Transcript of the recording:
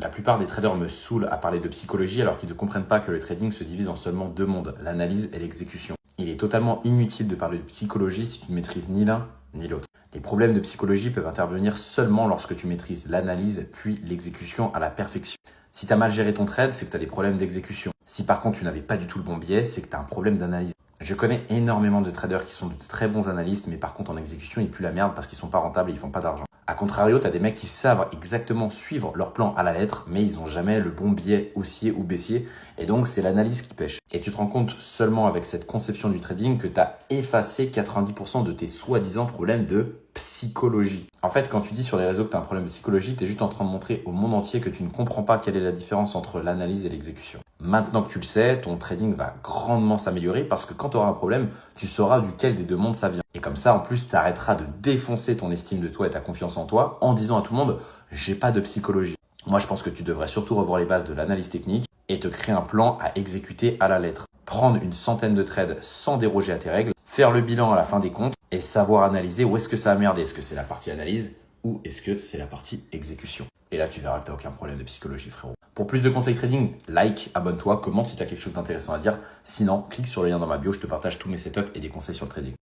La plupart des traders me saoulent à parler de psychologie alors qu'ils ne comprennent pas que le trading se divise en seulement deux mondes, l'analyse et l'exécution. Il est totalement inutile de parler de psychologie si tu ne maîtrises ni l'un ni l'autre. Les problèmes de psychologie peuvent intervenir seulement lorsque tu maîtrises l'analyse puis l'exécution à la perfection. Si tu as mal géré ton trade, c'est que tu as des problèmes d'exécution. Si par contre tu n'avais pas du tout le bon biais, c'est que tu as un problème d'analyse. Je connais énormément de traders qui sont de très bons analystes, mais par contre en exécution, ils puent la merde parce qu'ils sont pas rentables et ils font pas d'argent. A contrario, tu as des mecs qui savent exactement suivre leur plan à la lettre, mais ils ont jamais le bon biais haussier ou baissier, et donc c'est l'analyse qui pêche. Et tu te rends compte seulement avec cette conception du trading que tu as effacé 90% de tes soi-disant problèmes de psychologie. En fait, quand tu dis sur les réseaux que tu as un problème de psychologie, tu es juste en train de montrer au monde entier que tu ne comprends pas quelle est la différence entre l'analyse et l'exécution. Maintenant que tu le sais, ton trading va grandement s'améliorer parce que quand tu auras un problème, tu sauras duquel des deux mondes ça vient. Et comme ça, en plus, tu arrêteras de défoncer ton estime de toi et ta confiance en toi en disant à tout le monde « j'ai pas de psychologie ». Moi, je pense que tu devrais surtout revoir les bases de l'analyse technique et te créer un plan à exécuter à la lettre. Prendre une centaine de trades sans déroger à tes règles, faire le bilan à la fin des comptes et savoir analyser où est-ce que ça a merdé. Est-ce que c'est la partie analyse ou est-ce que c'est la partie exécution? Et là, tu verras que tu n'as aucun problème de psychologie, frérot. Pour plus de conseils trading, like, abonne-toi, commente si tu as quelque chose d'intéressant à dire. Sinon, clique sur le lien dans ma bio, je te partage tous mes setups et des conseils sur le trading.